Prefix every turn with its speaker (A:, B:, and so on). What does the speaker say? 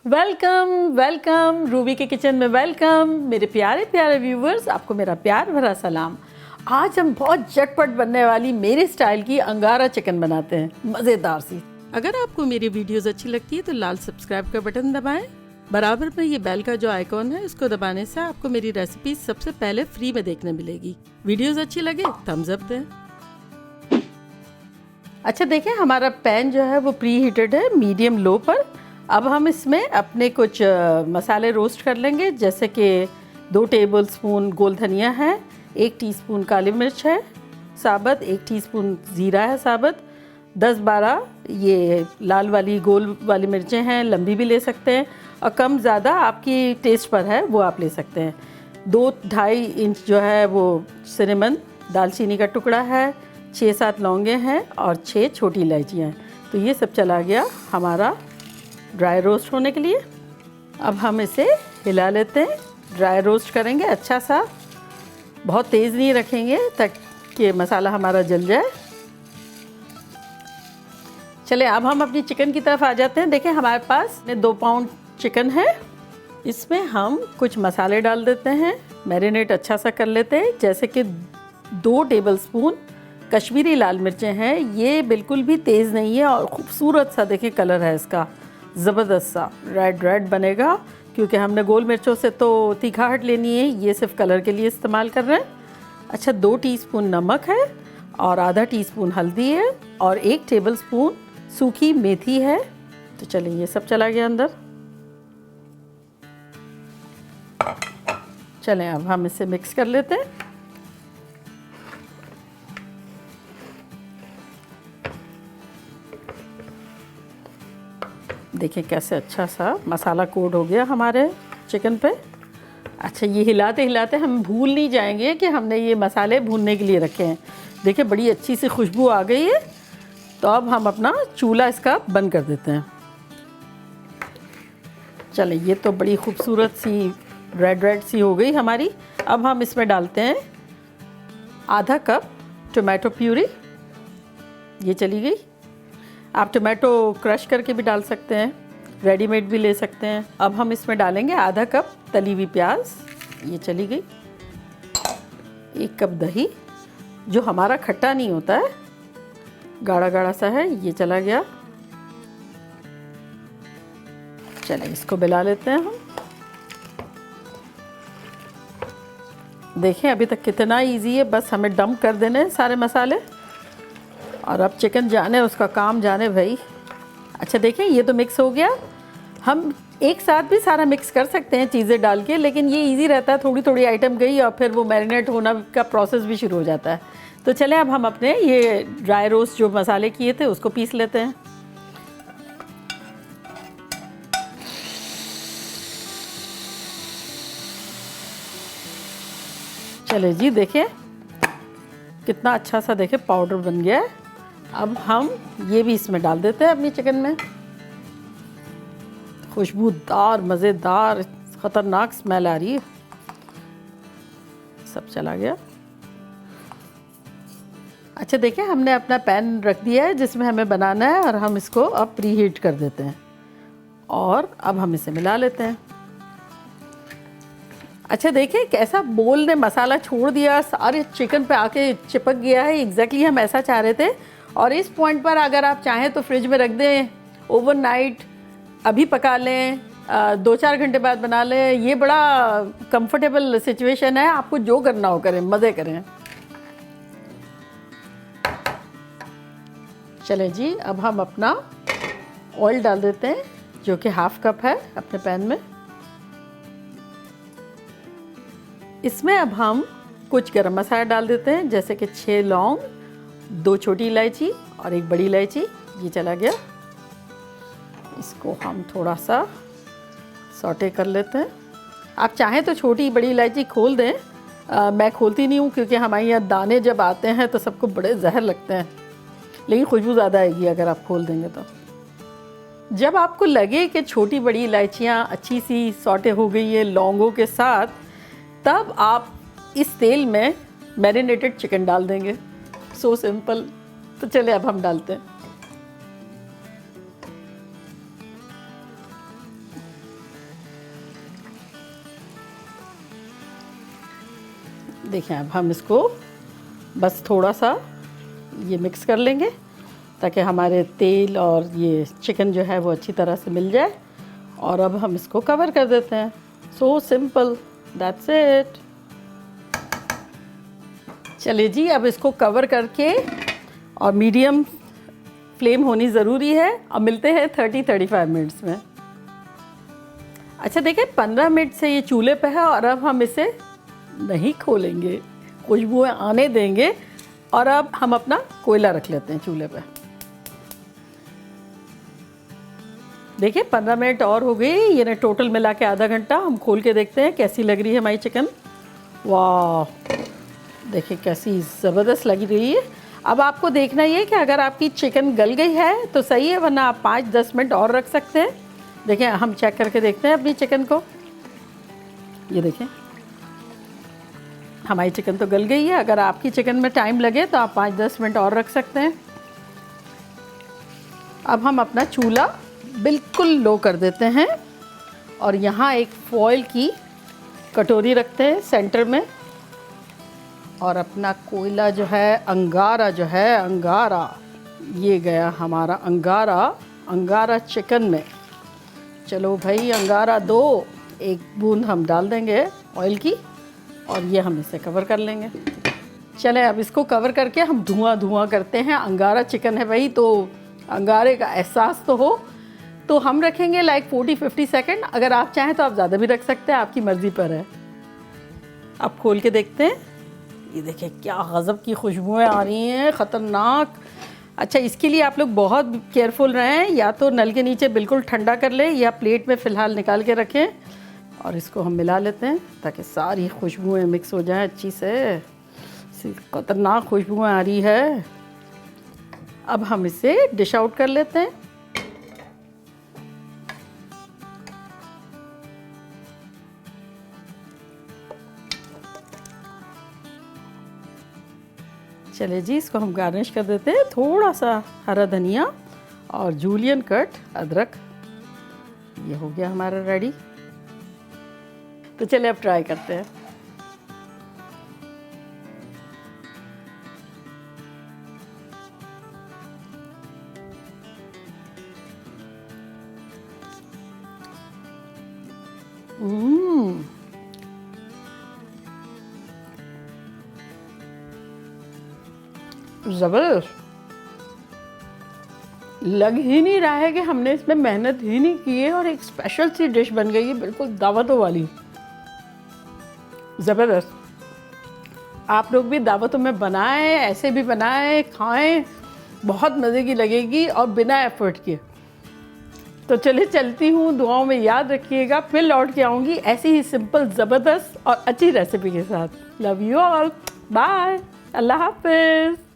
A: Welcome welcome Ruby के kitchen में welcome. मेरे प्यारे प्यारे व्यूवर्स, आपको मेरा प्यार भरा सलाम। आज हम बहुत झटपट बनने वाली मेरे स्टाइल की अंगारा चिकन बनाते हैं, मज़ेदार सी। अगर आपको मेरी वीडियोस अच्छी लगती है तो लाल सब्सक्राइब का बटन दबाएं। बराबर में ये बेल का जो आइकॉन है उसको दबाने से आपको मेरी रेसिपी सबसे पहले फ्री में देखने मिलेगी। वीडियोस अच्छी लगे थम्स अप दें। अच्छा देखिए, हमारा पैन जो है वो प्री हीटेड है मीडियम लो पर। अब हम इसमें अपने कुछ मसाले रोस्ट कर लेंगे, जैसे कि 2 टेबलस्पून गोल धनिया है, 1 टीस्पून काली मिर्च है साबुत, 1 टीस्पून ज़ीरा है साबुत, 10-12 ये लाल वाली गोल वाली मिर्चें हैं, लंबी भी ले सकते हैं और कम ज़्यादा आपकी टेस्ट पर है वो आप ले सकते हैं। 2-2.5 इंच जो है वो सिनेमन दालचीनी का टुकड़ा है, 6-7 लौंगे हैं और 6 छोटी इलायचियाँ हैं। तो ये सब चला गया हमारा ड्राई रोस्ट होने के लिए। अब हम इसे हिला लेते हैं, ड्राई रोस्ट करेंगे अच्छा सा, बहुत तेज़ नहीं रखेंगे ताकि मसाला हमारा जल जाए। चलिए अब हम अपनी चिकन की तरफ आ जाते हैं। देखिए हमारे पास 2 पाउंड चिकन है, इसमें हम कुछ मसाले डाल देते हैं, मैरिनेट अच्छा सा कर लेते हैं। जैसे कि 2 टेबलस्पून कश्मीरी लाल मिर्चें हैं, ये बिल्कुल भी तेज़ नहीं है और खूबसूरत सा देखिए कलर है इसका, ज़बरदस्त सा रेड बनेगा, क्योंकि हमने गोल मिर्चों से तो तीखाहट लेनी है, ये सिर्फ कलर के लिए इस्तेमाल कर रहे हैं। अच्छा 2 टीस्पून नमक है और आधा टीस्पून हल्दी है और 1 टेबलस्पून सूखी मेथी है। तो चलिए ये सब चला गया अंदर। चलें अब हम इसे मिक्स कर लेते हैं। देखिए कैसे अच्छा सा मसाला कोट हो गया हमारे चिकन पे। अच्छा ये हिलाते हिलाते हम भूल नहीं जाएंगे कि हमने ये मसाले भूनने के लिए रखे हैं। देखिए बड़ी अच्छी सी खुशबू आ गई है। तो अब हम अपना चूल्हा इसका बंद कर देते हैं। चलिए ये तो बड़ी खूबसूरत सी रेड सी हो गई हमारी। अब हम इसमें डालते हैं आधा कप टोमेटो प्यूरी, ये चली गई। आप टोमेटो क्रश करके भी डाल सकते हैं, रेडीमेड भी ले सकते हैं। अब हम इसमें डालेंगे आधा कप तली हुई प्याज, ये चली गई। 1 कप दही, जो हमारा खट्टा नहीं होता है, गाढ़ा गाढ़ा सा है, ये चला गया। चलिए इसको मिला लेते हैं हम। देखें अभी तक कितना इजी है, बस हमें डंप कर देने हैं सारे मसाले और अब चिकन जाने उसका काम जाने भाई। अच्छा देखिए ये तो मिक्स हो गया। हम एक साथ भी सारा मिक्स कर सकते हैं चीज़ें डाल के, लेकिन ये इजी रहता है, थोड़ी थोड़ी आइटम गई और फिर वो मैरिनेट होना का प्रोसेस भी शुरू हो जाता है। तो चलें अब हम अपने ये ड्राई रोस्ट जो मसाले किए थे उसको पीस लेते हैं। चले जी, देखिए कितना अच्छा सा देखिए पाउडर बन गया है। अब हम ये भी इसमें डाल देते हैं अपनी चिकन में। खुशबूदार मज़ेदार ख़तरनाक स्मेल आ रही है। सब चला गया। अच्छा देखिए हमने अपना पैन रख दिया है जिसमें हमें बनाना है और हम इसको अब प्री हीट कर देते हैं और अब हम इसे मिला लेते हैं। अच्छा देखिए कैसा बोल ने मसाला छोड़ दिया, सारे चिकन पे आके चिपक गया है। एग्जैक्टली हम ऐसा चाह रहे थे। और इस पॉइंट पर अगर आप चाहें तो फ्रिज में रख दें ओवरनाइट, अभी पका लें, 2-4 घंटे बाद बना लें। ये बड़ा कंफर्टेबल सिचुएशन है, आपको जो करना हो करें, मज़े करें। चलें जी अब हम अपना ऑयल डाल देते हैं, जो कि 1/2 कप है अपने पैन में। इसमें अब हम कुछ गरम मसाला डाल देते हैं, जैसे कि 6 लौंग, 2 छोटी इलायची और 1 बड़ी इलायची, ये चला गया। इसको हम थोड़ा सा सौटे कर लेते हैं। आप चाहें तो छोटी बड़ी इलायची खोल दें, मैं खोलती नहीं हूँ क्योंकि हमारे यहाँ दाने जब आते हैं तो सबको बड़े जहर लगते हैं, लेकिन खुशबू ज़्यादा आएगी अगर आप खोल देंगे तो। जब आपको लगे कि छोटी बड़ी इलायचियाँ अच्छी सी सौटे हो गई है लौंगों के साथ, तब आप इस तेल में मैरिनेटेड चिकन डाल देंगे। So simple. तो चले अब हम डालते हैं। देखें अब हम इसको बस थोड़ा सा ये मिक्स कर लेंगे ताकि हमारे तेल और ये चिकन जो है वो अच्छी तरह से मिल जाए। और अब हम इसको कवर कर देते हैं। So simple, that's it. चलिए जी, अब इसको कवर करके और मीडियम फ्लेम होनी ज़रूरी है। अब मिलते हैं 30-35 मिनट्स में। अच्छा देखिए 15 मिनट से ये चूल्हे पे है और अब हम इसे नहीं खोलेंगे, खुशबुएं आने देंगे। और अब हम अपना कोयला रख लेते हैं चूल्हे पे। देखिए 15 मिनट और हो गई, ये ना टोटल मिला के आधा घंटा। हम खोल के देखते हैं कैसी लग रही है हमारी चिकन। वाह, देखिए कैसी ज़बरदस्त लग रही है। अब आपको देखना ये कि अगर आपकी चिकन गल गई है तो सही है, वरना आप 5-10 मिनट और रख सकते हैं। देखिए हम चेक करके देखते हैं अपनी चिकन को। ये देखें हमारी चिकन तो गल गई है। अगर आपकी चिकन में टाइम लगे तो आप 5-10 मिनट और रख सकते हैं। अब हम अपना चूल्हा बिल्कुल लो कर देते हैं और यहाँ एक फॉयल की कटोरी रखते हैं सेंटर में। और अपना कोयला जो है, अंगारा जो है, अंगारा, ये गया हमारा अंगारा चिकन में। चलो भाई अंगारा दो, एक बूंद हम डाल देंगे ऑयल की और ये हम इसे कवर कर लेंगे। चलें अब इसको कवर करके हम धुआं करते हैं। अंगारा चिकन है भाई, तो अंगारे का एहसास तो हो। तो हम रखेंगे लाइक 40-50 सेकेंड। अगर आप चाहें तो आप ज़्यादा भी रख सकते हैं, आपकी मर्ज़ी पर है। अब खोल के देखते हैं। ये देखिए क्या गज़ब की खुशबुएं आ रही हैं, ख़तरनाक। अच्छा इसके लिए आप लोग बहुत केयरफुल रहें, या तो नल के नीचे बिल्कुल ठंडा कर लें या प्लेट में फ़िलहाल निकाल के रखें। और इसको हम मिला लेते हैं ताकि सारी खुशबुएं मिक्स हो जाएं अच्छी से। ख़तरनाक खुशबुएं आ रही है। अब हम इसे डिश आउट कर लेते हैं। चलिए जी, इसको हम गार्निश कर देते हैं। थोड़ा सा हरा धनिया और जूलियन कट अदरक। ये हो गया हमारा रेडी। तो चलिए अब ट्राई करते हैं। ज़बरदस्त। लग ही नहीं रहा है कि हमने इसमें मेहनत ही नहीं की है और एक स्पेशल सी डिश बन गई है, बिल्कुल दावतों वाली। ज़बरदस्त। आप लोग भी दावतों में बनाएं, ऐसे भी बनाएं, खाएं, बहुत मज़े की लगेगी और बिना एफर्ट के। तो चलिए चलती हूँ, दुआओं में याद रखिएगा। फिर लौट के आऊँगी ऐसी ही सिंपल, ज़बरदस्त और अच्छी रेसिपी के साथ। लव यू ऑल, बाय, अल्लाह हाफिज़।